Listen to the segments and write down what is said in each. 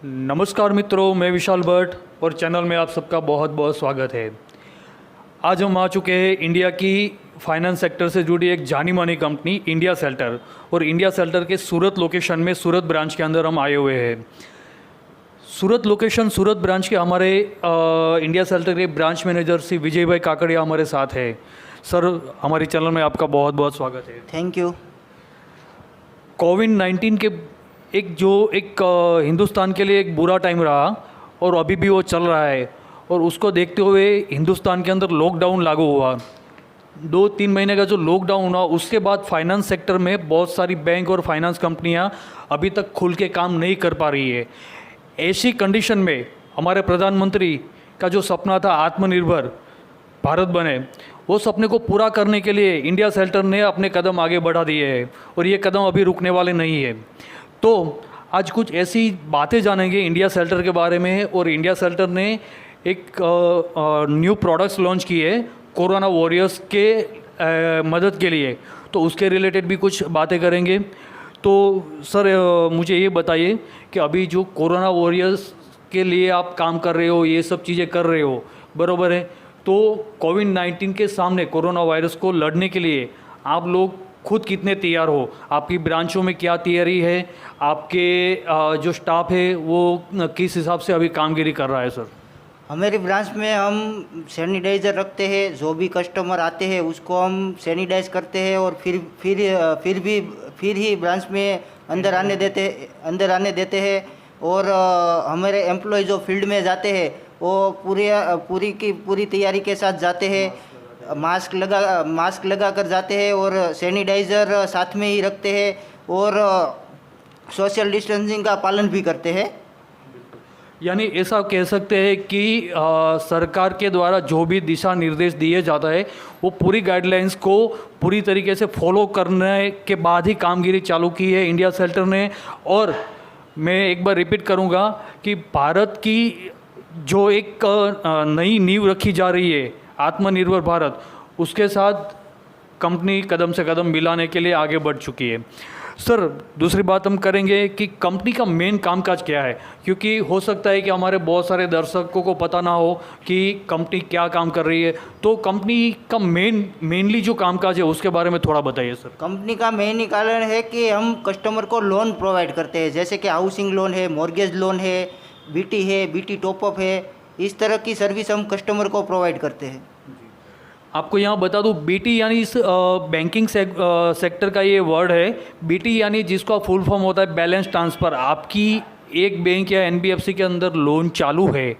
नमस्कार मित्रों, मैं विशाल भट्ट और चैनल में आप सबका बहुत बहुत स्वागत है। आज हम आ चुके हैं इंडिया की फाइनेंस सेक्टर से जुड़ी एक जानी मानी कंपनी इंडिया सेल्टर, और इंडिया सेल्टर के सूरत लोकेशन में सूरत ब्रांच के अंदर हम आए हुए हैं। सूरत लोकेशन सूरत ब्रांच के हमारे इंडिया सेल्टर के ब्रांच मैनेजर श्री विजय भाई काकड़िया हमारे साथ है। सर, हमारे चैनल में आपका बहुत बहुत स्वागत है। Thank you. कोविड-19 के एक हिंदुस्तान के लिए एक बुरा टाइम रहा और अभी भी वो चल रहा है, और उसको देखते हुए हिंदुस्तान के अंदर लॉकडाउन लागू हुआ। 2-3 महीने का जो लॉकडाउन हुआ, उसके बाद फाइनेंस सेक्टर में बहुत सारी बैंक और फाइनेंस कंपनियां अभी तक खुल के काम नहीं कर पा रही है। ऐसी कंडीशन में हमारे प्रधानमंत्री का जो सपना था आत्मनिर्भर भारत बने, वो सपने को पूरा करने के लिए इंडिया सेल्टर ने अपने कदम आगे बढ़ा दिए हैं, और ये कदम अभी रुकने वाले नहीं है। तो आज कुछ ऐसी बातें जानेंगे इंडिया सेल्टर के बारे में, और इंडिया सेल्टर ने एक न्यू प्रोडक्ट्स लॉन्च किए कोरोना वॉरियर्स के मदद के लिए, तो उसके रिलेटेड भी कुछ बातें करेंगे। तो सर, मुझे ये बताइए कि अभी जो कोरोना वॉरियर्स के लिए आप काम कर रहे हो, ये सब चीज़ें कर रहे हो, बराबर है, तो कोविड-19 के सामने कोरोना वायरस को लड़ने के लिए आप लोग खुद कितने तैयार हो? आपकी ब्रांचों में क्या तैयारी है? आपके जो स्टाफ है वो किस हिसाब से अभी कामगिरी कर रहा है सर? हमारी ब्रांच में हम सैनिटाइज़र रखते हैं। जो भी कस्टमर आते हैं उसको हम सैनिटाइज करते हैं, और फिर ही ब्रांच में अंदर आने देते हैं। और हमारे एम्प्लॉय जो फील्ड में जाते हैं वो पूरी तैयारी के साथ जाते हैं। मास्क लगा कर जाते हैं, और सैनिटाइज़र साथ में ही रखते हैं, और सोशल डिस्टेंसिंग का पालन भी करते हैं। यानी ऐसा कह सकते हैं कि सरकार के द्वारा जो भी दिशा निर्देश दिए जाता है, वो पूरी गाइडलाइंस को पूरी तरीके से फॉलो करने के बाद ही कामगिरी चालू की है इंडिया सेल्टर ने। और मैं एक बार रिपीट करूँगा कि भारत की जो एक नई नींव रखी जा रही है आत्मनिर्भर भारत, उसके साथ कंपनी कदम से कदम मिलाने के लिए आगे बढ़ चुकी है। सर, दूसरी बात हम करेंगे कि कंपनी का मेन कामकाज क्या है, क्योंकि हो सकता है कि हमारे बहुत सारे दर्शकों को पता ना हो कि कंपनी क्या काम कर रही है। तो कंपनी का मेनली जो कामकाज है उसके बारे में थोड़ा बताइए सर। कंपनी का मेन ही कारण है कि हम कस्टमर को लोन प्रोवाइड करते हैं, जैसे कि हाउसिंग लोन है, मॉर्गेज लोन है, बीटी टॉपअप है। इस तरह की सर्विस हम कस्टमर को प्रोवाइड करते हैं। आपको यहाँ बता दूँ, बीटी यानी इस बैंकिंग सेक्टर का ये वर्ड है। बीटी यानी जिसका फुल फॉर्म होता है बैलेंस ट्रांसफ़र। आपकी एक बैंक या एनबीएफसी के अंदर लोन चालू है,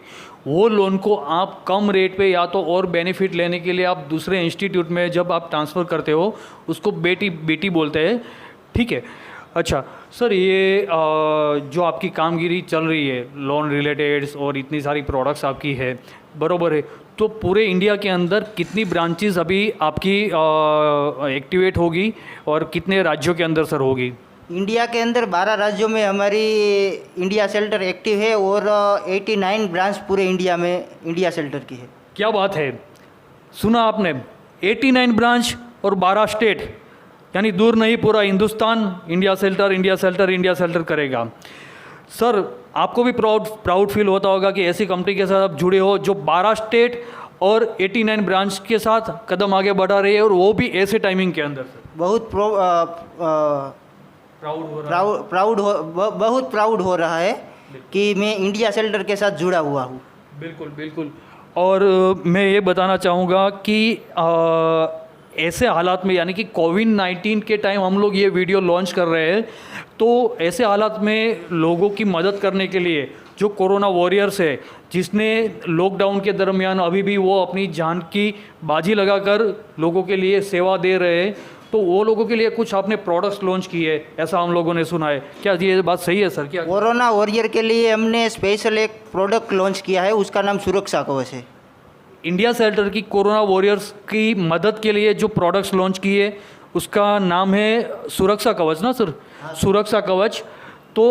वो लोन को आप कम रेट पे या तो और बेनिफिट लेने के लिए आप दूसरे इंस्टीट्यूट में जब आप ट्रांसफ़र करते हो, उसको बीटी बोलते हैं। ठीक है। अच्छा सर, ये जो आपकी कामगिरी चल रही है लोन रिलेटेड और इतनी सारी प्रोडक्ट्स आपकी है, बरोबर है, तो पूरे इंडिया के अंदर कितनी ब्रांचेस अभी आपकी एक्टिवेट होगी और कितने राज्यों के अंदर सर होगी? इंडिया के अंदर 12 राज्यों में हमारी इंडिया सेल्टर एक्टिव है, और 89 ब्रांच पूरे इंडिया में इंडिया सेल्टर की है। क्या बात है, सुना आपने, 89 ब्रांच और 12 स्टेट, यानी दूर नहीं पूरा हिंदुस्तान इंडिया सेल्टर करेगा। सर, आपको भी प्राउड फील होता होगा कि ऐसी कंपनी के साथ आप जुड़े हो जो 12 स्टेट और 89 ब्रांच के साथ कदम आगे बढ़ा रही है, और वो भी ऐसे टाइमिंग के अंदर। बहुत प्राउड हो रहा है कि मैं इंडिया सेल्टर के साथ जुड़ा हुआ हूँ। बिल्कुल। और मैं ये बताना चाहूँगा कि ऐसे हालात में, यानी कि कोविड-19 के टाइम हम लोग ये वीडियो लॉन्च कर रहे हैं, तो ऐसे हालात में लोगों की मदद करने के लिए जो कोरोना वॉरियर्स है, जिसने लॉकडाउन के दरमियान अभी भी वो अपनी जान की बाजी लगाकर लोगों के लिए सेवा दे रहे हैं, तो वो लोगों के लिए कुछ आपने प्रोडक्ट्स लॉन्च किए, ऐसा हम लोगों ने सुना है। क्या ये बात सही है सर? क्या कोरोना वॉरियर के लिए हमने स्पेशल एक प्रोडक्ट लॉन्च किया है, उसका नाम सुरक्षा कवच है। इंडिया सेल्टर की कोरोना वॉरियर्स की मदद के लिए जो प्रोडक्ट्स लॉन्च किए उसका नाम है सुरक्षा कवच ना सर? सुरक्षा कवच। तो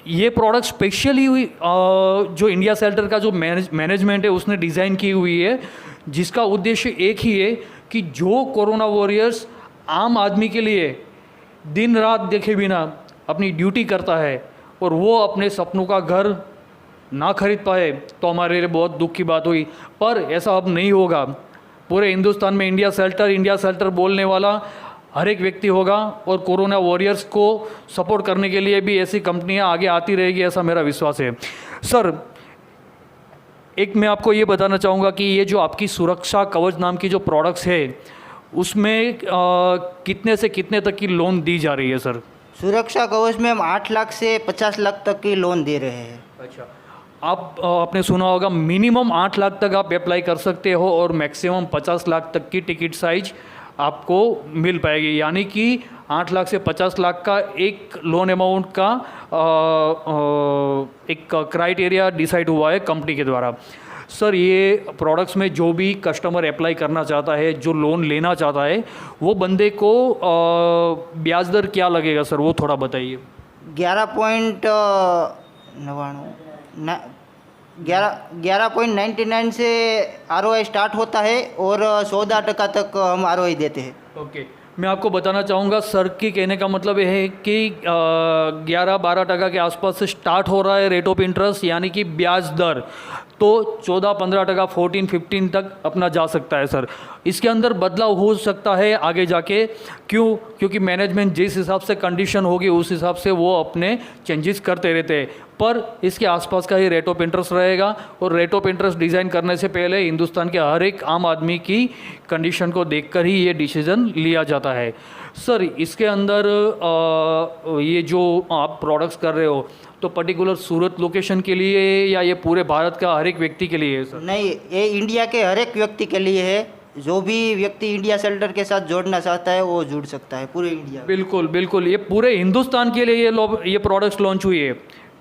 ये प्रोडक्ट स्पेशली जो इंडिया सेल्टर का जो मैनेजमेंट है उसने डिज़ाइन की हुई है, जिसका उद्देश्य एक ही है कि जो कोरोना वॉरियर्स आम आदमी के लिए दिन रात देखे बिना अपनी ड्यूटी करता है, और वो अपने सपनों का घर ना खरीद पाए तो हमारे लिए बहुत दुख की बात हुई। पर ऐसा अब नहीं होगा। पूरे हिंदुस्तान में इंडिया शेल्टर बोलने वाला हर एक व्यक्ति होगा और कोरोना वॉरियर्स को सपोर्ट करने के लिए भी ऐसी कंपनियां आगे आती रहेगी, ऐसा मेरा विश्वास है। सर, एक मैं आपको ये बताना चाहूँगा कि ये जो आपकी सुरक्षा कवच नाम की जो प्रोडक्ट्स है उसमें कितने से कितने तक की लोन दी जा रही है सर? सुरक्षा कवच में हम 8 लाख से 50 लाख तक की लोन दे रहे हैं। अच्छा, आपने सुना होगा मिनिमम 8 लाख तक आप अप्लाई कर सकते हो और मैक्सिमम 50 लाख तक की टिकट साइज आपको मिल पाएगी। यानी कि 8 लाख से 50 लाख का एक लोन अमाउंट का एक क्राइटेरिया डिसाइड हुआ है कंपनी के द्वारा। सर, ये प्रोडक्ट्स में जो भी कस्टमर अप्लाई करना चाहता है, जो लोन लेना चाहता है, वो बंदे को ब्याज दर क्या लगेगा सर, वो थोड़ा बताइए। 11.99 से ROI स्टार्ट होता है और 14% तक हम ROI देते हैं। ओके, मैं आपको बताना चाहूँगा सर की कहने का मतलब यह है कि 11-12% के आसपास से स्टार्ट हो रहा है रेट ऑफ इंटरेस्ट, यानी कि ब्याज दर, तो 14-15%, 14-15 तक अपना जा सकता है सर। इसके अंदर बदलाव हो सकता है आगे जाके, क्योंकि मैनेजमेंट जिस हिसाब से कंडीशन होगी उस हिसाब से वो अपने चेंजेस करते रहते हैं, पर इसके आसपास का ही रेट ऑफ इंटरेस्ट रहेगा। और रेट ऑफ इंटरेस्ट डिज़ाइन करने से पहले हिंदुस्तान के हर एक आम आदमी की कंडीशन को देखकर ही ये डिसीज़न लिया जाता है। सर, इसके अंदर ये जो आप प्रोडक्ट्स कर रहे हो तो पर्टिकुलर सूरत लोकेशन के लिए या ये पूरे भारत का हर एक व्यक्ति के लिए है सर? नहीं, ये इंडिया के हर एक व्यक्ति के लिए है। जो भी व्यक्ति इंडिया शेल्टर के साथ जोड़ना चाहता है वो जुड़ सकता है पूरे इंडिया। बिल्कुल बिल्कुल, ये पूरे हिंदुस्तान के लिए ये प्रोडक्ट्स लॉन्च हुई है,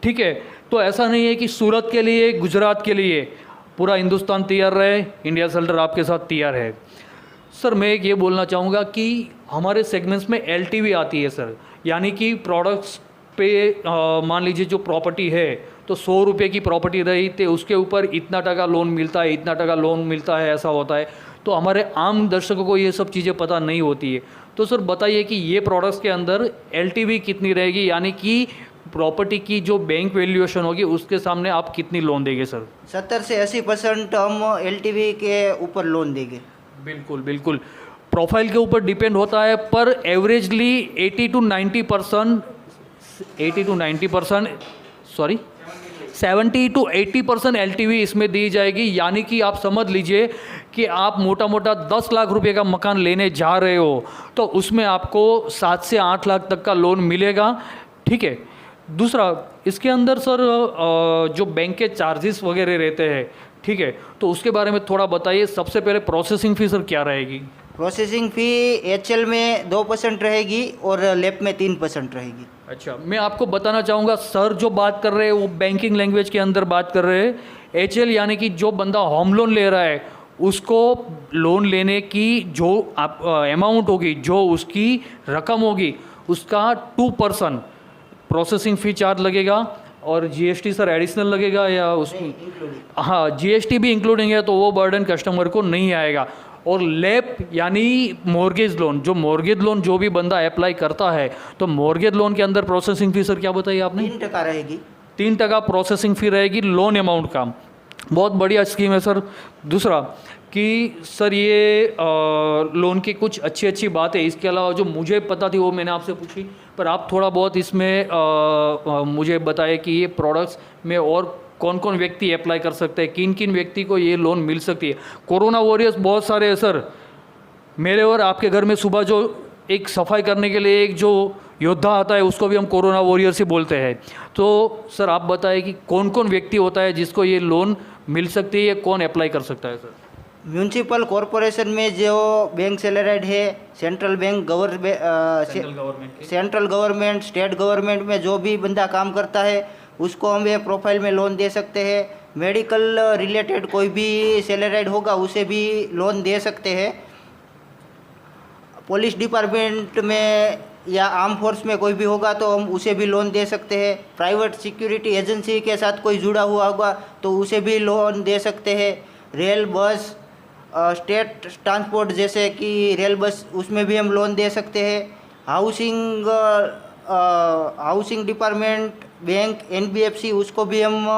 ठीक है। तो ऐसा नहीं है कि सूरत के लिए, गुजरात के लिए, पूरा हिंदुस्तान तैयार रहे, इंडिया शेल्टर आपके साथ तैयार है। सर, मैं एक ये बोलना चाहूँगा कि हमारे सेगमेंट्स में LTV आती है सर, यानी कि प्रोडक्ट्स पे मान लीजिए जो प्रॉपर्टी है तो 100 रुपये की प्रॉपर्टी रही तो उसके ऊपर इतना टका लोन मिलता है, इतना टका लोन मिलता है, ऐसा होता है। तो हमारे आम दर्शकों को ये सब चीज़ें पता नहीं होती है। तो सर बताइए कि ये प्रोडक्ट्स के अंदर LTV कितनी रहेगी, यानी कि प्रॉपर्टी की जो बैंक वैल्यूएशन होगी उसके सामने आप कितनी लोन देंगे सर? 70 से 80% हम LTV के ऊपर लोन देंगे। बिल्कुल बिल्कुल, प्रोफाइल के ऊपर डिपेंड होता है, पर एवरेजली 70 to 80% LTV इसमें दी जाएगी। यानी कि आप समझ लीजिए कि आप मोटा मोटा 10 लाख रुपए का मकान लेने जा रहे हो तो उसमें आपको 7 से 8 लाख तक का लोन मिलेगा, ठीक है। दूसरा, इसके अंदर सर जो बैंक के चार्जेस वगैरह रहते हैं, ठीक है, तो उसके बारे में थोड़ा बताइए। सबसे पहले प्रोसेसिंग फ़ी सर क्या रहेगी? प्रोसेसिंग फ़ी HL में 2% रहेगी और LAP में 3% रहेगी। अच्छा, मैं आपको बताना चाहूँगा सर जो बात कर रहे हैं वो बैंकिंग लैंग्वेज के अंदर बात कर रहे हैं। HL यानी कि जो बंदा होम लोन ले रहा है उसको लोन लेने की जो अमाउंट होगी, जो उसकी रकम होगी, उसका 2% प्रोसेसिंग फ़ी चार्ज लगेगा। और GST सर एडिशनल लगेगा या उसमें? हाँ, GST भी इंक्लूडिंग है, तो वो बर्डन कस्टमर को नहीं आएगा। और LAP यानी मॉर्गेज लोन, जो भी बंदा अप्लाई करता है तो मॉर्गेज लोन के अंदर प्रोसेसिंग फ़ी सर क्या बताइए आपने? 3% रहेगी। 3% प्रोसेसिंग फ़ी रहेगी लोन अमाउंट का। बहुत बढ़िया स्कीम है सर। दूसरा कि सर ये लोन की कुछ अच्छी बातें, इसके अलावा जो मुझे पता थी वो मैंने आपसे पूछी, पर आप थोड़ा बहुत इसमें मुझे बताएं कि ये प्रोडक्ट्स में और कौन कौन व्यक्ति अप्लाई कर सकते हैं, किन किन व्यक्ति को ये लोन मिल सकती है। कोरोना वॉरियर्स बहुत सारे हैं सर। मेरे और आपके घर में सुबह जो एक सफाई करने के लिए एक जो योद्धा आता है उसको भी हम कोरोना वॉरियर्स ही बोलते हैं। तो सर आप बताएं कि कौन कौन व्यक्ति होता है जिसको ये लोन मिल सकती है, कौन अप्लाई कर सकता है सर? म्यूनसिपल कॉरपोरेशन में जो बैंक सैलरीड है, सेंट्रल गवर्नमेंट, स्टेट गवर्नमेंट में जो भी बंदा काम करता है उसको हम ये प्रोफाइल में लोन दे सकते हैं। मेडिकल रिलेटेड कोई भी सैलरीड होगा उसे भी लोन दे सकते हैं। पुलिस डिपार्टमेंट में या आर्म फोर्स में कोई भी होगा तो हम उसे भी लोन दे सकते हैं। प्राइवेट सिक्योरिटी एजेंसी के साथ कोई जुड़ा हुआ होगा तो उसे भी लोन दे सकते हैं। रेल, बस, स्टेट ट्रांसपोर्ट जैसे कि रेल बस, उसमें भी हम लोन दे सकते हैं। हाउसिंग डिपार्टमेंट बैंक NBFC उसको भी हम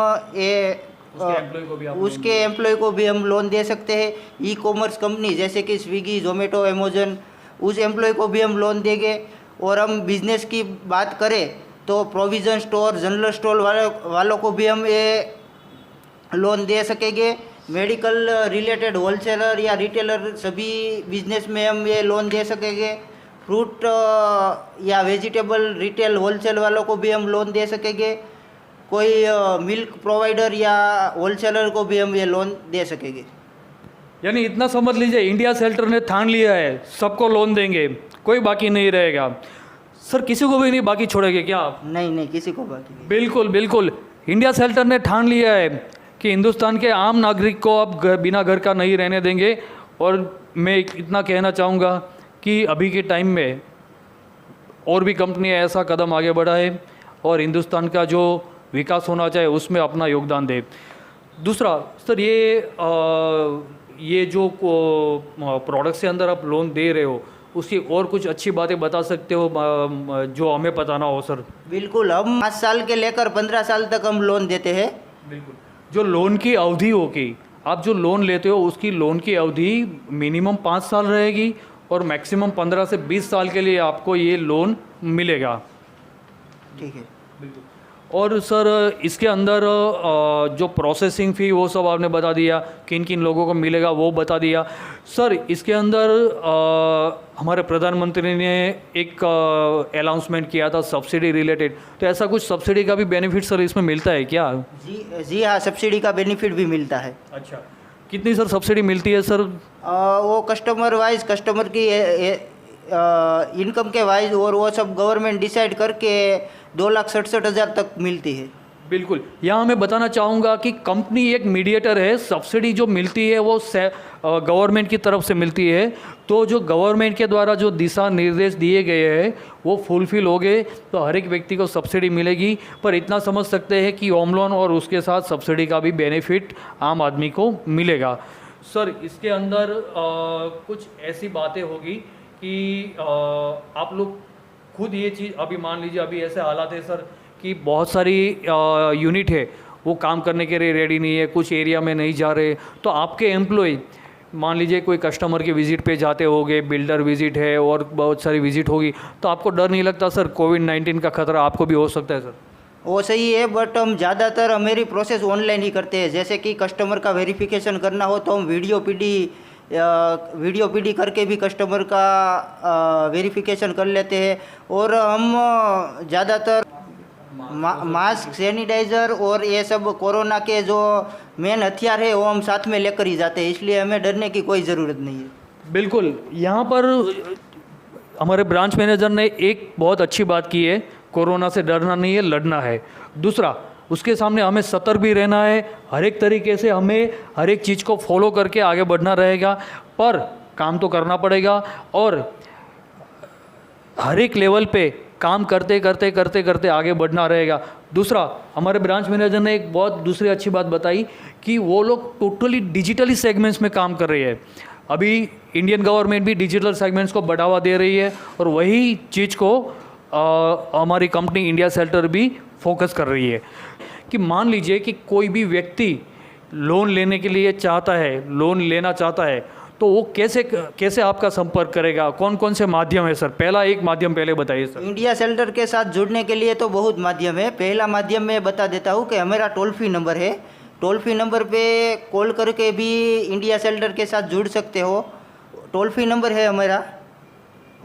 उसके एम्प्लॉय को भी हम लोन दे सकते हैं। ई कॉमर्स कंपनी जैसे कि स्विगी, जोमेटो, अमेजन, उस एम्प्लॉय को भी हम लोन देंगे। और हम बिजनेस की बात करें तो प्रोविज़न स्टोर, जनरल स्टोर वालों को भी हम ये लोन दे सकेंगे। मेडिकल रिलेटेड होलसेलर या रिटेलर सभी बिजनेस में हम ये लोन दे सकेंगे। फ्रूट या वेजिटेबल रिटेल होलसेल वालों को भी हम लोन दे सकेंगे। कोई मिल्क प्रोवाइडर या होलसेलर को भी हम ये लोन दे सकेंगे। यानी इतना समझ लीजिए, इंडिया सेल्टर ने ठान लिया है सबको लोन देंगे, कोई बाकी नहीं रहेगा। सर किसी को भी नहीं बाकी छोड़ेंगे क्या आप? नहीं, किसी को बाकी नहीं। बिल्कुल बिल्कुल, इंडिया सेल्टर ने ठान लिया है कि हिंदुस्तान के आम नागरिक को अब बिना घर का नहीं रहने देंगे। और मैं इतना कहना चाहूँगा कि अभी के टाइम में और भी कंपनियाँ ऐसा कदम आगे बढ़ाए और हिंदुस्तान का जो विकास होना चाहिए उसमें अपना योगदान दे। दूसरा सर, ये जो प्रोडक्ट से अंदर आप लोन दे रहे हो उसकी और कुछ अच्छी बातें बता सकते हो जो हमें पता ना हो सर? बिल्कुल, हम 5 साल के लेकर 15 साल तक हम लोन देते हैं। बिल्कुल, जो लोन की अवधि होगी, आप जो लोन लेते हो उसकी लोन की अवधि मिनिमम 5 साल रहेगी और मैक्सिमम 15 से 20 साल के लिए आपको ये लोन मिलेगा। ठीक है। बिल्कुल। और सर इसके अंदर जो प्रोसेसिंग फ़ी वो सब आपने बता दिया, किन किन लोगों को मिलेगा वो बता दिया। सर इसके अंदर हमारे प्रधानमंत्री ने एक अनाउंसमेंट किया था सब्सिडी रिलेटेड, तो ऐसा कुछ सब्सिडी का भी बेनिफिट सर इसमें मिलता है क्या? जी हाँ, सब्सिडी का बेनिफिट भी मिलता है। अच्छा, कितनी सर सब्सिडी मिलती है सर? वो कस्टमर वाइज, कस्टमर की इनकम के वाइज, और वो सब गवर्नमेंट डिसाइड करके 2,67,000 तक मिलती है। बिल्कुल, यहाँ मैं बताना चाहूँगा कि कंपनी एक मीडिएटर है। सब्सिडी जो मिलती है वो गवर्नमेंट की तरफ से मिलती है, तो जो गवर्नमेंट के द्वारा जो दिशा निर्देश दिए गए हैं वो फुलफिल हो गए तो हर एक व्यक्ति को सब्सिडी मिलेगी। पर इतना समझ सकते हैं कि होम लोन और उसके साथ सब्सिडी का भी बेनिफिट आम आदमी को मिलेगा। सर इसके अंदर कुछ ऐसी बातें होगी कि आप लोग खुद ये चीज़, अभी मान लीजिए अभी ऐसे हालात है सर कि बहुत सारी यूनिट है वो काम करने के लिए रेडी नहीं है, कुछ एरिया में नहीं जा रहे, तो आपके एम्प्लॉय मान लीजिए कोई कस्टमर के विज़िट पे जाते होंगे, बिल्डर विज़िट है और बहुत सारी विज़िट होगी, तो आपको डर नहीं लगता सर कोविड-19 का खतरा आपको भी हो सकता है सर? वो सही है, बट हम ज़्यादातर हमारी प्रोसेस ऑनलाइन ही करते हैं। जैसे कि कस्टमर का वेरिफिकेशन करना हो तो हम वीडियो पीडी करके भी कस्टमर का वेरिफिकेशन कर लेते हैं। और हम ज़्यादातर मास्क, सैनिटाइज़र और ये सब कोरोना के जो मेन हथियार है वो हम साथ में लेकर ही जाते हैं, इसलिए हमें डरने की कोई ज़रूरत नहीं है। बिल्कुल, यहाँ पर हमारे ब्रांच मैनेजर ने एक बहुत अच्छी बात की है, कोरोना से डरना नहीं है, लड़ना है। दूसरा, उसके सामने हमें सतर्क भी रहना है, हर एक तरीके से हमें हर एक चीज़ को फॉलो करके आगे बढ़ना रहेगा, पर काम तो करना पड़ेगा और हर एक लेवल पे काम करते करते करते करते आगे बढ़ना रहेगा। दूसरा, हमारे ब्रांच मैनेजर ने एक बहुत दूसरी अच्छी बात बताई कि वो लोग टोटली डिजिटली सेगमेंट्स में काम कर रही है। अभी इंडियन गवर्नमेंट भी डिजिटल सेगमेंट्स को बढ़ावा दे रही है और वही चीज़ को हमारी कंपनी इंडिया सेल्टर भी फोकस कर रही है कि मान लीजिए कि कोई भी व्यक्ति लोन लेने के लिए चाहता है, लोन लेना चाहता है, तो वो कैसे आपका संपर्क करेगा? कौन कौन से माध्यम है सर? पहला एक माध्यम पहले बताइए सर। इंडिया सेल्टर के साथ जुड़ने के लिए तो बहुत माध्यम है। पहला माध्यम मैं बता देता हूँ कि हमारा टोल फ्री नंबर है। टोल फ्री नंबर पे कॉल करके भी इंडिया सेल्टर के साथ जुड़ सकते हो। टोल फ्री नंबर है हमारा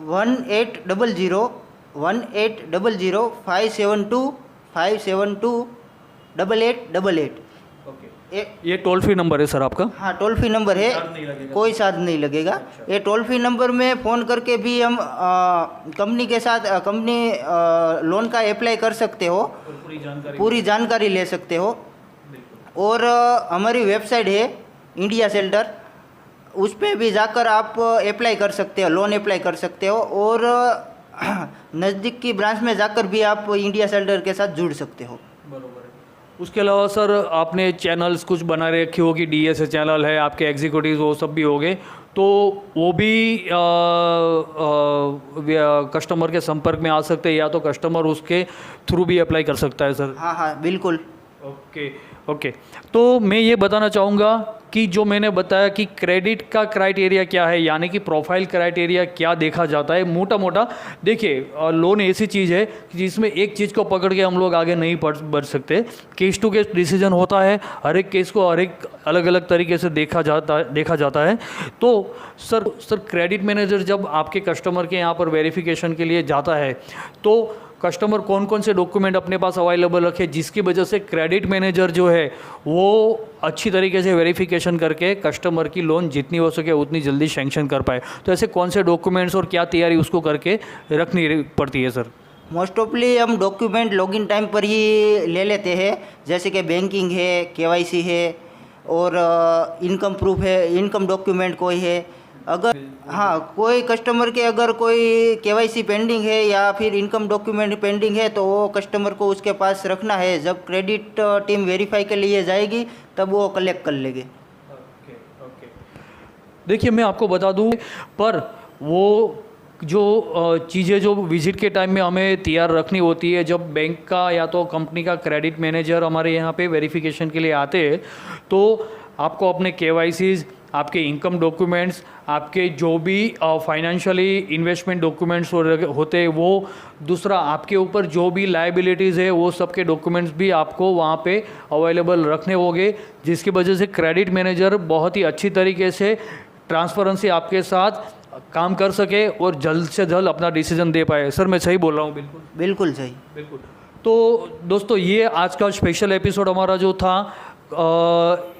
1800-572-572-8888। ये टोल फ्री नंबर है सर आपका? हाँ, टोल फ्री नंबर है, कोई चार्ज नहीं लगेगा। ये टोल फ्री नंबर में फ़ोन करके भी हम कंपनी के साथ लोन का अप्लाई कर सकते हो, पूरी जानकारी ले सकते हो। और हमारी वेबसाइट है इंडिया सेल्टर, उस पर भी जाकर आप अप्लाई कर सकते हो, लोन अप्लाई कर सकते हो। और नज़दीक की ब्रांच में जाकर भी आप इंडिया सेल्टर के साथ जुड़ सकते हो। बरोबर है। उसके अलावा सर आपने चैनल्स कुछ बना रखे हो कि DSA चैनल है, आपके एग्जीक्यूटिव वो सब भी हो गए, तो वो भी कस्टमर के संपर्क में आ सकते हैं या तो कस्टमर उसके थ्रू भी अप्लाई कर सकता है सर। हाँ हाँ बिल्कुल। Okay okay. तो मैं ये बताना चाहूँगा कि जो मैंने बताया कि क्रेडिट का क्राइटेरिया क्या है, यानी कि प्रोफाइल क्राइटेरिया क्या देखा जाता है मोटा मोटा। देखिए लोन ऐसी चीज़ है कि जिसमें एक चीज़ को पकड़ के हम लोग आगे नहीं बढ़ सकते। केस टू केस डिसीजन होता है, हर एक केस को हर एक अलग अलग तरीके से देखा जाता है। तो सर क्रेडिट मैनेजर जब आपके कस्टमर के यहाँ पर वेरिफिकेशन के लिए जाता है तो कस्टमर कौन कौन से डॉक्यूमेंट अपने पास अवेलेबल रखे, जिसकी वजह से क्रेडिट मैनेजर जो है वो अच्छी तरीके से वेरिफिकेशन करके कस्टमर की लोन जितनी हो सके उतनी जल्दी सैंक्शन कर पाए। तो ऐसे कौन से डॉक्यूमेंट्स और क्या तैयारी उसको करके रखनी पड़ती है सर? मोस्ट ऑफली हम डॉक्यूमेंट लॉगिन टाइम पर ही ले लेते हैं, जैसे कि बैंकिंग है, केवाईसी है और इनकम प्रूफ है, इनकम डॉक्यूमेंट कोई है। अगर हाँ कोई कस्टमर के अगर कोई केवाईसी पेंडिंग है या फिर इनकम डॉक्यूमेंट पेंडिंग है तो वो कस्टमर को उसके पास रखना है। जब क्रेडिट टीम वेरीफाई के लिए जाएगी तब वो कलेक्ट कर लेंगे। ओके। देखिए मैं आपको बता दूं, पर वो जो चीज़ें जो विजिट के टाइम में हमें तैयार रखनी होती है, जब बैंक का या तो कंपनी का क्रेडिट मैनेजर हमारे यहाँ पे वेरिफिकेशन के लिए आते हैं तो आपको अपने केवाईसीज, आपके इनकम डॉक्यूमेंट्स, आपके जो भी फाइनेंशियली इन्वेस्टमेंट डॉक्यूमेंट्स होते हैं वो, दूसरा आपके ऊपर जो भी लायबिलिटीज़ है वो सब के डॉक्यूमेंट्स भी आपको वहाँ पे अवेलेबल रखने होंगे, जिसकी वजह से क्रेडिट मैनेजर बहुत ही अच्छी तरीके से ट्रांसपेरेंसी आपके साथ काम कर सके और जल्द से जल्द अपना डिसीजन दे पाए। सर मैं सही बोल रहा हूँ? बिल्कुल सही। बिल्कुल। तो दोस्तों ये आज का स्पेशल एपिसोड हमारा जो था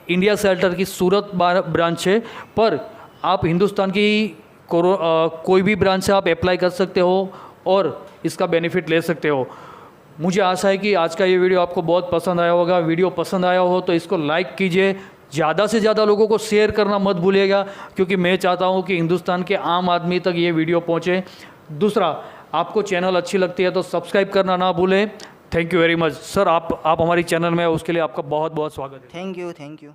इंडिया शेल्टर की सूरत ब्रांच है, पर आप हिंदुस्तान की कोई भी ब्रांच से आप अप्लाई कर सकते हो और इसका बेनिफिट ले सकते हो। मुझे आशा है कि आज का ये वीडियो आपको बहुत पसंद आया होगा। वीडियो पसंद आया हो तो इसको लाइक कीजिए, ज़्यादा से ज़्यादा लोगों को शेयर करना मत भूलिएगा, क्योंकि मैं चाहता हूँ कि हिंदुस्तान के आम आदमी तक ये वीडियो पहुँचे। दूसरा, आपको चैनल अच्छी लगती है तो सब्सक्राइब करना ना भूलें। Thank you very much sir. आप हमारी चैनल में, उसके लिए आपका बहुत बहुत स्वागत है। Thank you.